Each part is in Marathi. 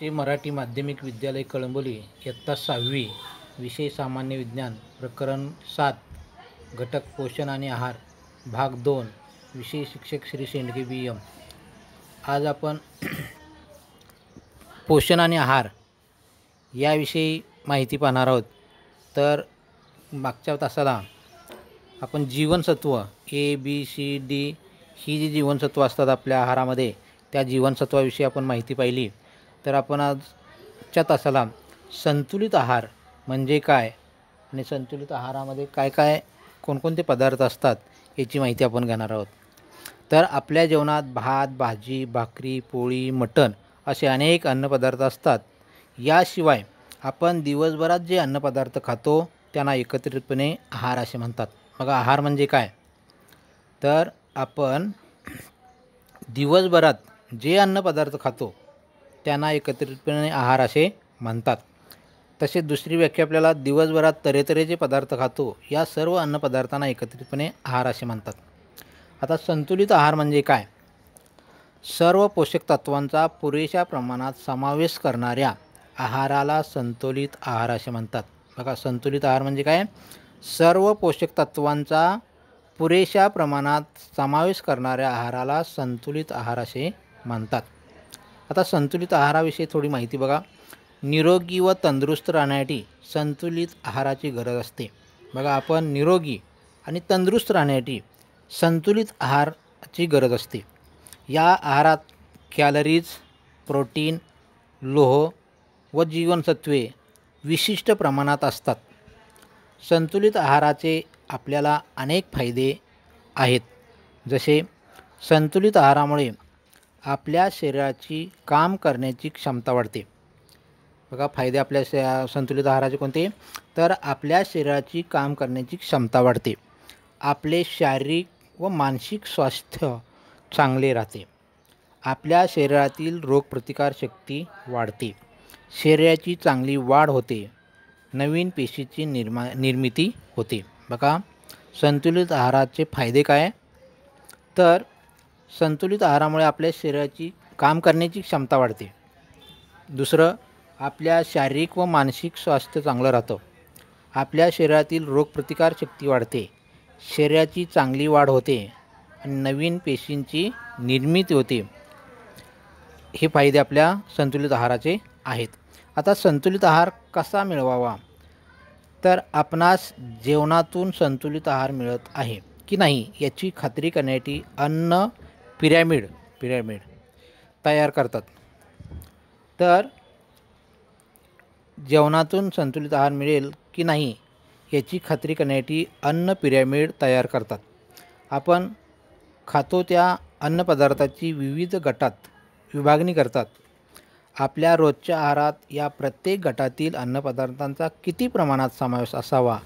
श्री मराठी माध्यमिक विद्यालय कळंबोली इयत्ता 6वी विषय सामान्य विज्ञान प्रकरण 7 घटक पोषण आणि आहार भाग 2 विषय शिक्षक श्री शेंडगे BM। आज आपण पोषण आणि आहार याविषयी माहिती पाहणार आहोत। तर मागच्या तासाला आपण जीवनसत्व ABCD ही जी जीवनसत्व असतात आपल्या आहारामध्ये त्या जीवनसत्वाविषयी आपण माहिती पाहिली। तर आपण आजच्या तासाला संतुलित आहार म्हणजे काय आणि संतुलित आहारामध्ये काय काय कोणकोणते पदार्थ असतात याची माहिती आपण घेणार आहोत। तर आपल्या जेवणात भात, भाजी, भाकरी, पोळी, मटण असे अनेक अन्नपदार्थ असतात। याशिवाय आपण दिवसभरात जे अन्नपदार्थ खातो त्यांना एकत्रितपणे आहार असे म्हणतात। मग आहार म्हणजे काय? तर आपण दिवसभरात जे अन्नपदार्थ खातो त्यांना एकत्रितपणे आहार असे म्हणतात। तसेच दुसरी व्याख्या आपल्याला दिवसभरात तऱ्हेतऱ्हेचे पदार्थ खातो या सर्व अन्नपदार्थांना एकत्रितपणे आहार असे म्हणतात। आता संतुलित आहार म्हणजे काय? सर्व पोषक तत्वांचा पुरेशा प्रमाणात समावेश करणाऱ्या आहाराला संतुलित आहार असे म्हणतात। बघा, संतुलित आहार म्हणजे काय? सर्व पोषक तत्वांचा पुरेशा प्रमाणात समावेश करणाऱ्या आहाराला संतुलित आहार असे म्हणतात। आता संतुलित आहाराविषयी थोडी माहिती बघा। निरोगी व तंदुरुस्त राहण्यासाठी संतुलित आहाराची गरज असते। बघा, आपण निरोगी आणि तंदुरुस्त राहण्यासाठी संतुलित आहाराची गरज असते। या आहारात कॅलरीज, प्रोटीन, लोह व जीवनसत्वे विशिष्ट प्रमाणात असतात। संतुलित आहाराचे आपल्याला अनेक फायदे आहेत। जसे संतुलित आहारामुळे आपल्या शरीराची काम करण्याची क्षमता वाढते। बघा, फायदे आपल्या संतुलित आहाराचे कोणते? तर आपल्या शरीराची काम करण्याची क्षमता वाढते, आपले शारीरिक व मानसिक स्वास्थ्य चांगले राहते, आपल्या शरीरातील रोगप्रतिकारशक्ती वाढते, शरीराची चांगली वाढ होते, नवीन पेशीची निर्मिती होते। बघा, संतुलित आहाराचे फायदे काय? तर संतुलित आहारामुळे आपल्या शरीराची काम करण्याची क्षमता वाढते। दुसरं, आपल्या शारीरिक व मानसिक स्वास्थ्य चांगलं राहतं, आपल्या शरीरातील रोगप्रतिकारशक्ती वाढते, शरीराची चांगली वाढ होते आणि नवीन पेशींची निर्मिती होते। हे फायदे आपल्या संतुलित आहाराचे आहेत। आता संतुलित आहार कसा मिळवावा? तर आपणास जेवणातून संतुलित आहार मिळत आहे की नाही याची खात्री करण्यासाठी अन्न पिरॅमिड तयार करतात। तर जेवणातून संतुलित आहार मिळेल की नाही याची खात्री करण्यासाठी अन्न पिरॅमिड तयार करतात। आपण खातो त्या अन्नपदार्थाची विविध गटात विभागणी करतात। आपल्या रोजच्या आहारात या प्रत्येक गटातील अन्नपदार्थांचा किती प्रमाणात समावेश असावा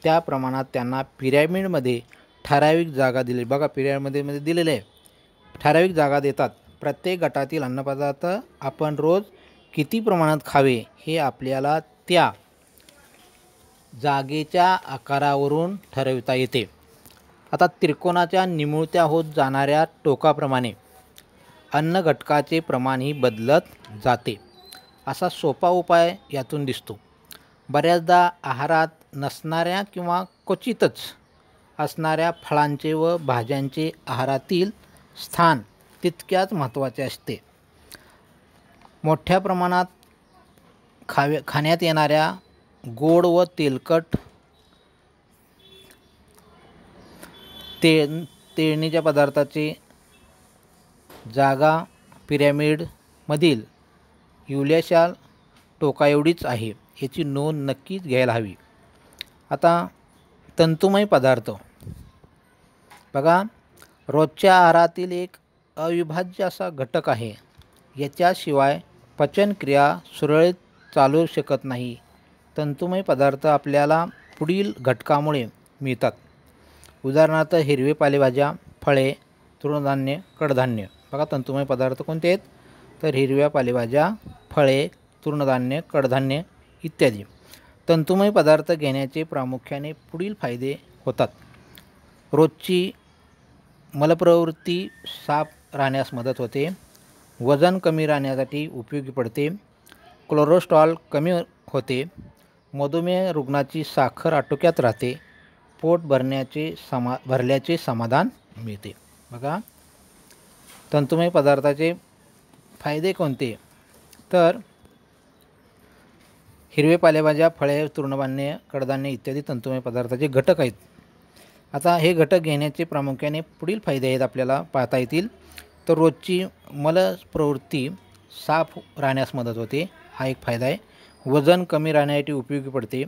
त्या प्रमाणात त्यांना पिरॅमिडमध्ये ठराविक जागा दिली। बघा, पिरॅमिडमध्ये दिलेले आहे, ठराविक जागा देतात। प्रत्येक गटातील अन्नपदार्थ आपण रोज किती प्रमाणात खावे हे आपल्याला त्या जागेच्या आकारावरून ठरविता येते। आता त्रिकोणाच्या निमुळत्या होत जाणाऱ्या टोकाप्रमाणे अन्न घटकाचे प्रमाणही बदलत जाते। असा सोपा उपाय यातून दिसतो। बऱ्याचदा आहारात नसणाऱ्या किंवा क्वचितच असणाऱ्या फळांचे व भाज्यांचे आहारातील स्थान तितक्याच महत्त्वाचे असते। मोठ्या प्रमाणात खाण्यात येणाऱ्या गोड व तेलकट तळणीच्या पदार्थाची जागा पिरॅमिडमधील युल्याच्या टोकाएवढीच आहे याची नोंद नक्कीच घ्यायला हवी। आता तंतुमय पदार्थ बघा, रोजच्या आहारातील एक अविभाज्य असा घटक आहे। याच्याशिवाय पचनक्रिया सुरळीत चालू शकत नाही। तंतुमय पदार्थ आपल्याला पुढील घटकामुळे मिळतात। उदाहरणार्थ हिरवे पालेभाज्या, फळे, तृणधान्य, कडधान्य। बघा, तंतुमय पदार्थ कोणते आहेत? तर हिरव्या पालेभाज्या, फळे, तृणधान्य, कडधान्य इत्यादी। तंतुमय पदार्थ घेण्याचे प्रामुख्याने पुढील फायदे होतात। रोजची मलप्रवृत्ती साफ राहण्यास मदत होते, वजन कमी राहण्यासाठी उपयोगी पडते, कोलेस्ट्रॉल कमी होते, मधुमेह रुग्णाची साखर आटोक्यात राहते, पोट भरल्याचे समाधान मिळते. बघा, तंतुमय पदार्थाचे फायदे कोणते? तर हिरवे पालेभाज्या, फळे, तृणधान्ये, कडधान्ये इत्यादी तंतुमय पदार्थाचे घटक आहेत. आता हे घटक घेण्याचे प्रामुख्याने पुढील फायदे आहेत आपल्याला पाहता येतील. तर रोजची मलप्रवृत्ती साफ राहण्यास मदत होते, हा एक फायदा आहे. वजन कमी राहण्यासाठी उपयोगी पडते,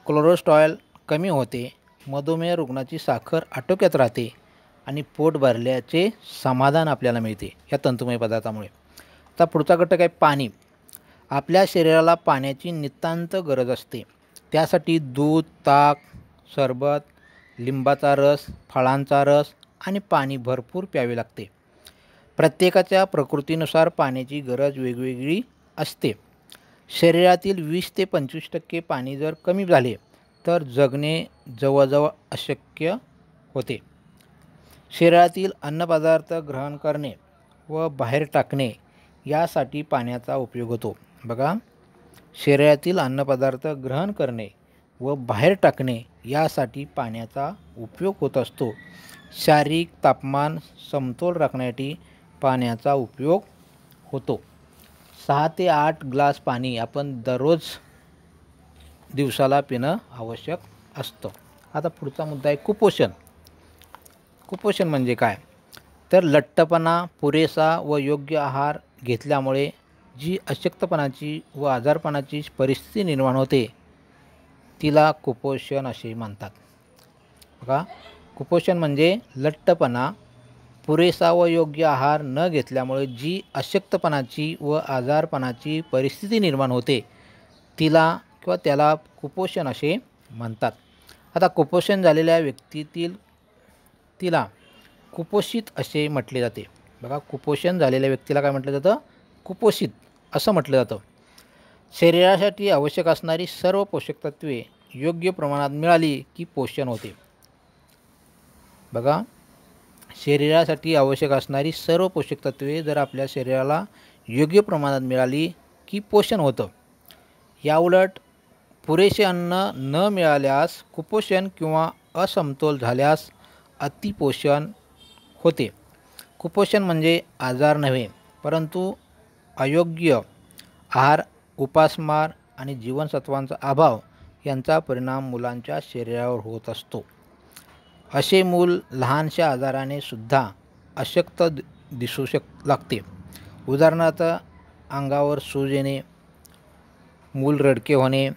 कोलेस्ट्रॉल कमी होते, मधुमेह रुग्णाची साखर आटोक्यात राहते आणि पोट भरल्याचे समाधान आपल्याला मिळते या तंतुमय पदार्थामुळे. आता पुढचा घटक आहे पाणी. आपल्या शरीराला पाण्याची नितांत गरज असते. त्यासाठी दूध, ताक, सरबत, लिंबाचा रस, फळांचा रस आणि पाणी भरपूर प्यावे लागते. प्रत्येकाच्या प्रकृतीनुसार पाण्याची गरज वेगवेगळी असते. शरीरातील 20 ते 25% पाणी जर कमी झाले तर जगणे जवळजवळ अशक्य होते. शरीरातील अन्नपदार्थ ग्रहण करणे व बाहेर टाकणे यासाठी पाण्याचा उपयोग होतो. बघा, शरीरातील अन्नपदार्थ ग्रहण करणे व बाहेर टाकणे यासाठी पाण्याचा उपयोग होत असतो. शारीरिक तापमान समतोल राखण्यासाठी पाण्याचा उपयोग होतो. 6 ते 8 ग्लास पाणी आपण दररोज दिवसाला पिणं आवश्यक असतं. आता पुढचा मुद्दा आहे कुपोषण. कुपोषण म्हणजे काय? तर लठ्ठपणा, पुरेसा व योग्य आहार घेतल्यामुळे जी अशक्तपणाची व आजारपणाची परिस्थिती निर्माण होते तिला कुपोषण असे म्हणतात. बघा, कुपोषण म्हणजे लठ्ठपणा, पुरेसा व योग्य आहार न घेतल्यामुळे जी अशक्तपणाची व आजारपणाची परिस्थिती निर्माण होते तिला किंवा त्याला कुपोषण असे म्हणतात. आता कुपोषण झालेल्या तिला कुपोषित असे म्हटले जाते. बघा, कुपोषण झालेल्या व्यक्तीला काय म्हटलं जातं? कुपोषित असं म्हटलं जातं. शरीरासाठी आवश्यक असणारी सर्व पोषक तत्वे योग्य प्रमाणात मिळाली की पोषण होते. बघा, शरीरासाठी आवश्यक असणारी सर्व पोषक तत्वे जर आपल्या शरीराला योग्य प्रमाणात मिळाली की पोषण होतं. याउलट पुरेसे अन्न न मिळाल्यास कुपोषण किंवा असमतोल झाल्यास अतिपोषण होते. कुपोषण म्हणजे आजार नव्हे, परंतु अयोग्य आहार, उपासमार आणि जीवनसत्वांचा अभाव यांचा परिणाम मुलांच्या शरीरावर होत असतो. असे मूल लहानशा आजाराने सुद्धा अशक्त दिसू लागते. उदाहरणार्थ, अंगावर सूज येणे, मूल रडके होणे,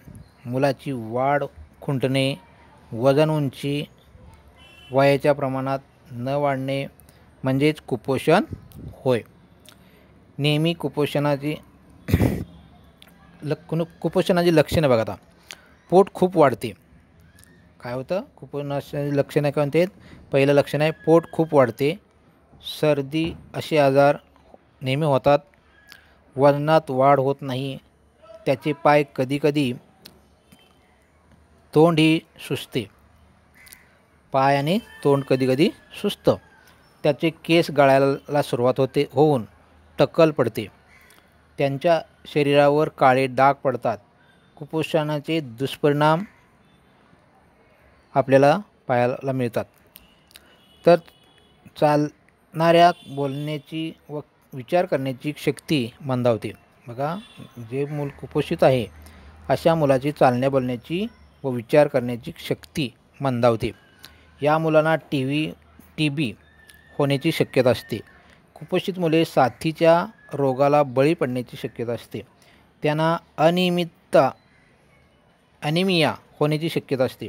मुलाची वाढ खुंटणे, वजन उंची वयाच्या प्रमाणात न वाढणे म्हणजेच कुपोषण होय. नेहमी कुपोषणाची लक्षणे बघा. आता पोट खूप वाढते. काय होतं? कुपोषणाची लक्षणे काय म्हणतात? पहिलं लक्षण आहे पोट खूप वाढते. सर्दी असे आजार नेहमी होतात. वजनात वाढ होत नाही. त्याचे पाय कधीकधी, तोंड ही सुजते. पाय आणि तोंड कधीकधी सुजतं. त्याचे केस गळायला सुरुवात होऊन टक्कल पडते. त्यांच्या शरीरावर काळे डाग पडतात. कुपोषणाचे दुष्परिणाम आपल्याला पाहायला मिळतात. तर चालणाऱ्या, बोलण्याची व विचार करण्याची शक्ती मंदावते. बघा, जे मूल कुपोषित आहे अशा मुलाची चालण्या, बोलण्याची व विचार करण्याची शक्ती मंदावते. या मुलांना टीबी होण्याची शक्यता असते. कुपोषित मुले साथीच्या रोगाला बळी पडण्याची शक्यता असते. त्यांना ॲनिमिया होण्याची शक्यता असते.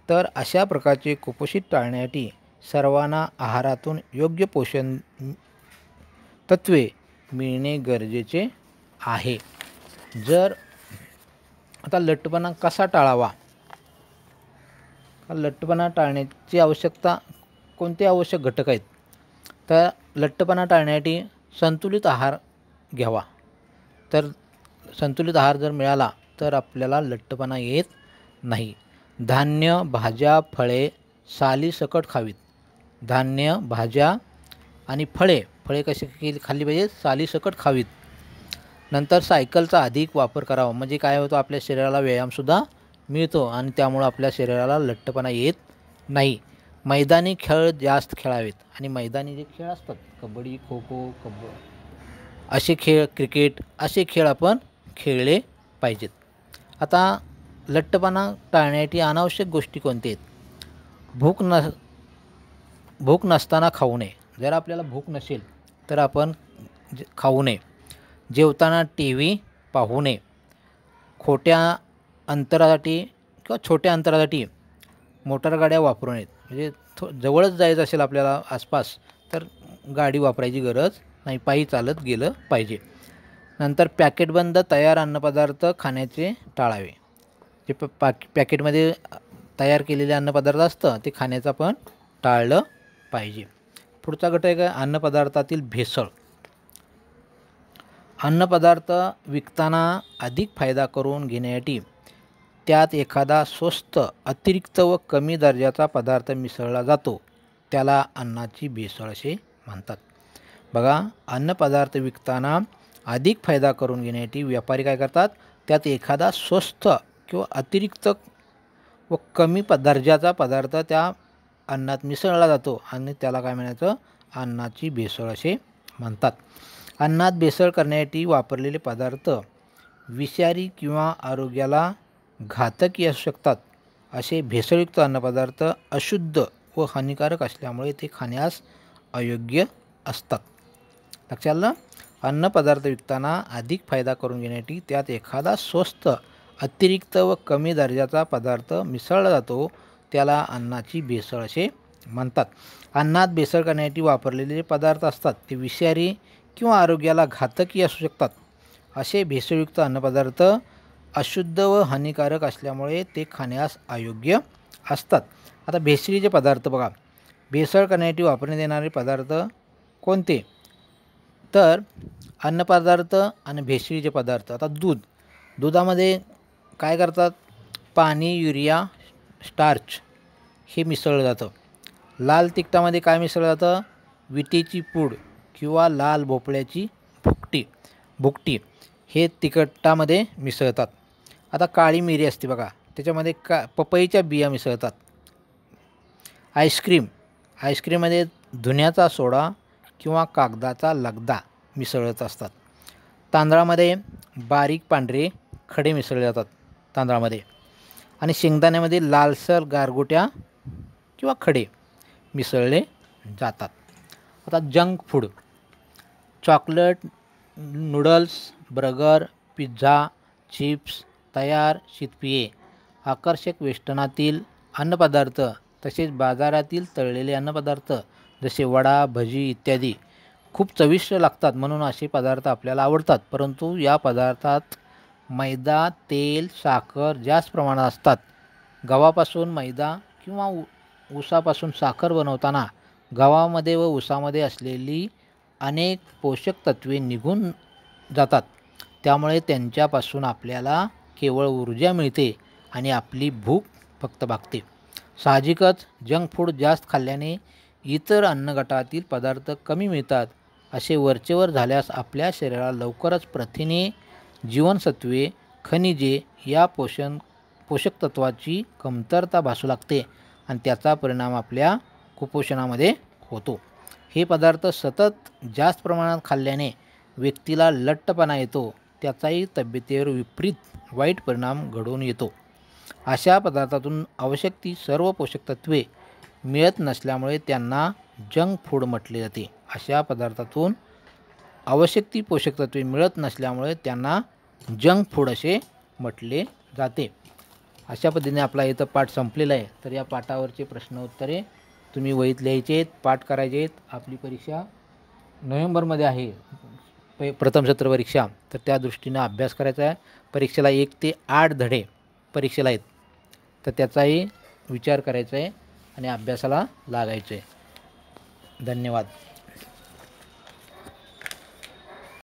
तर अशा प्रकारचे कुपोषित टाळण्यासाठी सर्वांना आहारातून योग्य पोषण तत्वे मिळणे गरजेचे आहे. जर आता लठ्ठपणा कसा टाळावा? लठ्ठपणा टाळण्याची आवश्यकता कोणते आवश्यक घटक आहेत? तर लठ्ठपणा टाळण्यासाठी संतुलित आहार घ्यावा. तर संतुलित आहार जर मिळाला तर आपल्याला लठ्ठपणा येत नाही. धान्य, भाज्या, फळे सालीसकट खावीत. धान्य, भाज्या आणि फळे कशी खाल्ली पाहिजेत? सालीसकट खावीत. नंतर सायकलचा अधिक वापर करावा, म्हणजे काय होतं, आपल्या शरीराला व्यायामसुद्धा मिळतो आणि त्यामुळं आपल्या शरीराला लठ्ठपणा येत नाही. मैदानी खेळ जास्त खेळावेत, आणि मैदानी जे खेळ असतात कबड्डी, खो खो, असे खेळ, क्रिकेट, असे खेळ आपण खेळले पाहिजेत. आता लठ्ठपणा टाळण्यासाठी अनावश्यक गोष्टी कोणत्या आहेत? भूक नसताना खाऊ नये. जर आपल्याला भूक नसेल तर आपण खाऊ नये. जेवताना टी व्ही पाहू नये. खोट्या अंतरासाठी किंवा छोट्या अंतरासाठी मोटारगाड्या वापरू नयेत. म्हणजे जवळच जायचं असेल आपल्याला आसपास तर गाडी वापरायची गरज नाही, पायी चालत गेलं पाहिजे. नंतर पॅकेटबंद तयार अन्नपदार्थ खाण्याचे टाळावे. जे पॅकेटमध्ये तयार केलेले अन्नपदार्थ असतं ते खाण्याचं पण टाळलं पाहिजे. पुढचा घटक आहे अन्नपदार्थातील भेसळ. अन्नपदार्थ विकताना अधिक फायदा करून घेण्यासाठी त्यात एखादा स्वस्त, अतिरिक्त व कमी दर्जाचा पदार्थ मिसळला जातो, त्याला अन्नाची भेसळ असे म्हणतात. बघा, अन्नपदार्थ विकताना अधिक फायदा करून घेण्यासाठी व्यापारी काय करतात, त्यात एखादा स्वस्त किंवा अतिरिक्त व कमी दर्जाचा पदार्थ त्या अन्नात मिसळला जातो आणि त्याला काय म्हणायचं, अन्नाची भेसळ असे म्हणतात. अन्नात भेसळ करण्यासाठी वापरलेले पदार्थ विषारी किंवा आरोग्याला घातकी असू शकतात. असे भेसळयुक्त अन्नपदार्थ अशुद्ध व हानिकारक असल्यामुळे ते खाण्यास अयोग्य असतात. लक्षात आलं? अन्नपदार्थ विकताना अधिक फायदा करून घेण्यासाठी त्यात एखादा स्वस्त, अतिरिक्त व कमी दर्जाचा पदार्थ मिसळला जातो, त्याला अन्नाची भेसळ असे म्हणतात. अन्नात भेसळ करण्यासाठी वापरलेले पदार्थ असतात ते विषारी किंवा आरोग्याला घातकी असू शकतात. असे भेसळयुक्त अन्नपदार्थ अशुद्ध व हानिकारक असल्यामुळे ते खाण्यास अयोग्य असतात. आता भेसळीचे पदार्थ बघा. भेसळ करण्यासाठी वापरण्यात येणारे पदार्थ कोणते? तर अन्नपदार्थ आणि भेसळीचे पदार्थ. आता दुधामध्ये काय करतात, पाणी, युरिया, स्टार्च हे मिसळलं जातं. लाल तिखटामध्ये काय मिसळलं जातं, विटेची पूड किंवा लाल भोपळ्याची भुकटी हे तिखटामध्ये मिसळतात. आता काळी मिरी असते बघा, त्याच्यामध्ये पपईच्या बिया मिसळतात. आईस्क्रीममध्ये धुण्याचा सोडा किंवा कागदाचा लगदा मिसळत असतात. तांदळामध्ये बारीक पांढरे खडे मिसळले जातात तांदळामध्ये, आणि शेंगदाण्यामध्ये लालसर गारगोट्या किंवा खडे मिसळले जातात. आता junk food. Chocolate, noodles, burger, pizza, chips, तयार शीतपेये, आकर्षक वेष्टनातील अन्नपदार्थ तसेच बाजारातील तळलेले अन्नपदार्थ जसे वडा, भजी इत्यादी खूप चविष्ट लागतात, म्हणून असे पदार्थ आपल्याला आवडतात. परंतु या पदार्थात मैदा, तेल, साखर जास्त प्रमाणात असतात. गव्हापासून मैदा किंवा ऊसापासून साखर बनवताना गव्हामध्ये व ऊसामध्ये असलेली अनेक पोषक तत्वे निघून जातात. त्यामुळे त्यांच्यापासून आपल्याला केवळ ऊर्जा मिळते आणि आपली भूक फक्त भागते. साहजिकच जंक फूड जास्त खाल्ल्याने इतर अन्नगटातील पदार्थ कमी मिळतात. असे वरचेवर झाल्यास आपल्या शरीराला लवकरच प्रथिने, जीवनसत्वे, खनिजे या पोषक तत्वाची कमतरता भासू लागते आणि त्याचा परिणाम आपल्या कुपोषणामध्ये होतो. हे पदार्थ सतत जास्त प्रमाणात खाल्ल्याने व्यक्तीला लठ्ठपणा येतो, त्याचाही तब्येतीवर विपरीत वाईट परिणाम घडून येतो. अशा पदार्थातून आवश्यक ती सर्व पोषक तत्वे मिळत नसल्यामुळे त्यांना जंक फूड म्हटले जाते. अशा पदार्थातून आवश्यक ती पोषक तत्वे मिळत नसल्यामुळे त्यांना जंक फूड असे म्हटले जाते. अशा पद्धतीने आपला इथं पाठ संपलेला आहे. तर या पाठावरचे प्रश्न उत्तरे तुम्ही वहीत लिहायचे आहेत, पाठ करायचे आहेत. आपली परीक्षा नोव्हेंबरमध्ये आहे, प्रथम सत्र परीक्षा, तर त्या दृष्टीने अभ्यास करायचा आहे. परीक्षेला 1 ते 8 धडे परीक्षेला आहेत, तर त्याचाही विचार करायचा आहे आणि अभ्यासाला लागायचं आहे. धन्यवाद.